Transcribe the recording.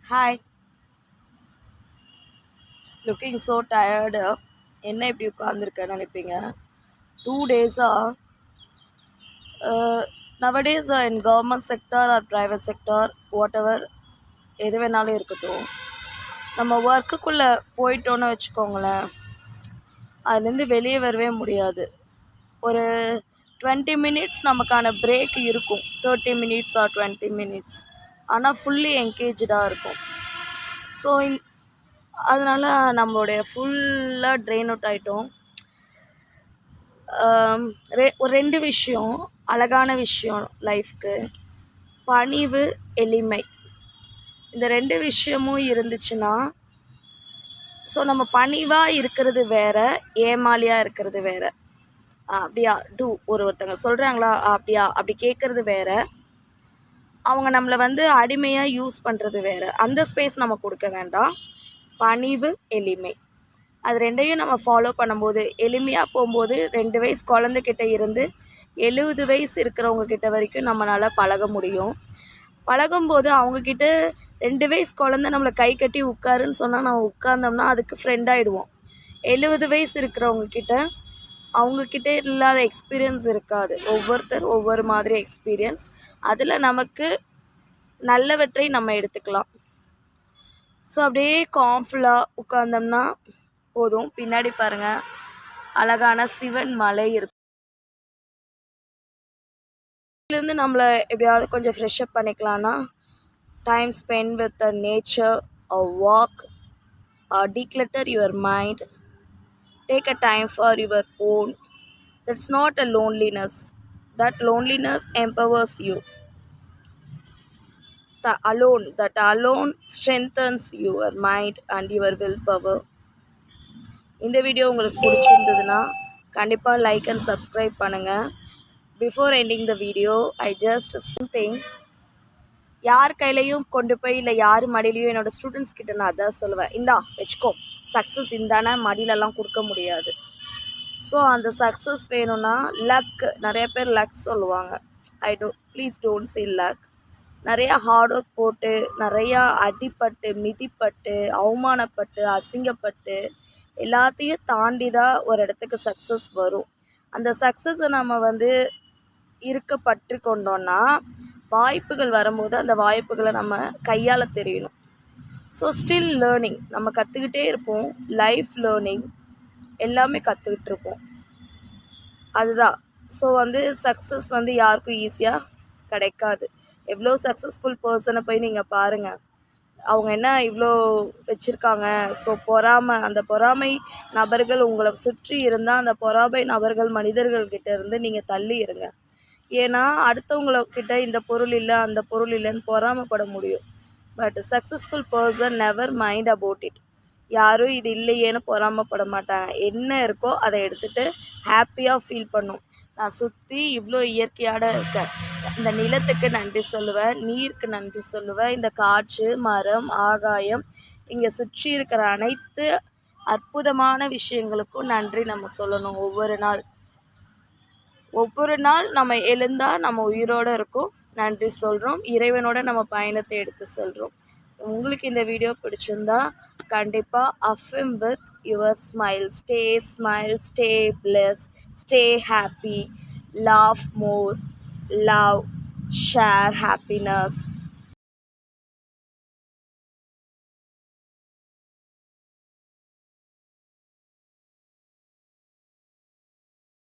Hi, looking so tired. என்ன இப்படி உட்காந்துருக்கேன்னு நினைப்பீங்க. 2 days nowadays in government sector or private sector whatever எது வேணாலும் இருக்கட்டும், நம்ம ஒர்க்குக்குள்ளே போயிட்டோன்னு வச்சுக்கோங்களேன், அதுலேருந்து வெளியே வரவே முடியாது. ஒரு 20 minutes நமக்கான பிரேக் இருக்கும், 30 minutes or 20 minutes, ஆனால் ஃபுல்லி என்கேஜாக இருக்கும். ஸோ அதனால் நம்மளுடைய ஃபுல்லாக ட்ரெயின் அவுட் ஆகிட்டோம். ஒரு 2 விஷயம், அழகான விஷயம் லைஃப்க்கு: பணிவு, எளிமை. இந்த 2 விஷயமும் இருந்துச்சுன்னா, ஸோ நம்ம பணிவாக இருக்கிறது வேற, ஏமாளியாக இருக்கிறது வேற. அப்படியா ஒருத்தங்க சொல்கிறாங்களா அப்படியா அப்படி கேட்குறது வேற, அவங்க நம்மளை அடிமையாக யூஸ் பண்ணுறது வேற. அந்த ஸ்பேஸ் நம்ம கொடுக்க வேண்டாம். பணிவு, எளிமை, அது 2ஐயும் நம்ம ஃபாலோ பண்ணும்போது, எளிமையாக போகும்போது 2 வயசு குழந்தைகிட்ட இருந்து 70 வயசு இருக்கிறவங்க கிட்ட வரைக்கும் நம்மளால் பழக முடியும். பழகும்போது அவங்கக்கிட்ட 2 வயசு குழந்தை நம்மளை கை கட்டி உட்காருன்னு சொன்னால் நம்ம உட்கார்ந்தோம்னா அதுக்கு ஃப்ரெண்ட் ஆகிடுவோம். 70 வயசு இருக்கிறவங்கக்கிட்ட அவங்கக்கிட்ட இல்லாத எக்ஸ்பீரியன்ஸ் இருக்காது. ஒவ்வொருத்தர் ஒவ்வொரு மாதிரி எக்ஸ்பீரியன்ஸ். அதில் நமக்கு நல்லவற்றை நம்ம எடுத்துக்கலாம். ஸோ அப்படியே காம்ஃபுல்லாக உட்கார்ந்தோம்னா போதும். பின்னாடி பாருங்கள், அழகான சிவன் மலை இருக்கும். இதுலேருந்து நம்மளை எப்படியாவது கொஞ்சம் ஃப்ரெஷ்அப் பண்ணிக்கலாம்னா, time spend with the nature, a walk, declutter your mind, take a time for your own. That's not a loneliness. That loneliness empowers you. That alone strengthens your mind and your willpower. இந்த video உங்களுக்கு பிடிச்சிருந்ததுன்னா கண்டிப்பாக like and subscribe பண்ணுங்கள். Before ending the video, I just thing, யார் கையிலையும் கொண்டு போய் இல்லை யார் மடியிலையும் என்னோடய ஸ்டூடெண்ட்ஸ் கிட்ட நான் அதான் சொல்லுவேன், இந்தா வச்சுக்கோ சக்ஸஸ், இந்தான மடியிலலாம் கொடுக்க முடியாது. ஸோ அந்த சக்ஸஸ் வேணும்னா லக், நிறைய பேர் லக் சொல்லுவாங்க. Please don't say luck. நிறையா ஹார்ட் ஒர்க் போட்டு, நிறையா அடிப்பட்டு, மிதிப்பட்டு, அவமானப்பட்டு, அசிங்கப்பட்டு, எல்லாத்தையும் தாண்டி தான் ஒரு இடத்துக்கு சக்ஸஸ் வரும். அந்த சக்ஸஸை நம்ம இருக்கப்பட்டு கொண்டோன்னா, வாய்ப்புகள் வரும்போது அந்த வாய்ப்புகளை நம்ம கையால் தெரியணும். ஸோ ஸ்டில் லேர்னிங், நம்ம கற்றுக்கிட்டே இருப்போம். லைஃப் லேர்னிங் எல்லாமே கற்றுக்கிட்டு இருப்போம். அதுதான். ஸோ சக்ஸஸ் யாருக்கும் ஈஸியாக கிடைக்காது. எவ்வளோ சக்ஸஸ்ஃபுல் பர்சனை போய் நீங்கள் பாருங்கள், அவங்க என்ன இவ்வளோ வச்சுருக்காங்க. ஸோ அந்த பொறாமை நபர்கள் உங்களை சுற்றி இருந்தால் அந்த பொறாமை நபர்கள் மனிதர்கள்கிட்ட இருந்து நீங்கள் தள்ளி இருங்க. ஏன்னா அடுத்தவங்கக்கிட்ட இந்த பொருள் இல்லை அந்த பொருள் இல்லைன்னு பொறாமைப்பட முடியும். But successful person never mind about it. யாரும் இது இல்லையேன்னு பொறாமப்பட மாட்டாங்க. என்ன இருக்கோ அதை எடுத்துகிட்டு ஹாப்பியாக ஃபீல் பண்ணும். நான் சுற்றி இவ்வளோ இயற்கையோடு இருக்கேன், இந்த நிலத்துக்கு நன்றி சொல்லுவேன், நீருக்கு நன்றி சொல்லுவேன், இந்த காற்று, மரம், ஆகாயம், இங்கே சுற்றி இருக்கிற அனைத்து அற்புதமான விஷயங்களுக்கும் நன்றி நம்ம சொல்லணும். ஒவ்வொரு நாள் நம்ம எழுந்தால் நம்ம உயிரோடு இருக்கோம், நன்றி சொல்கிறோம். இறைவனோட நம்ம பயணத்தை எடுத்து செல்கிறோம். உங்களுக்கு இந்த வீடியோ பிடிச்சிருந்தா கண்டிப்பாக affirm with your smile. Stay blessed, stay happy, laugh more, love, share happiness.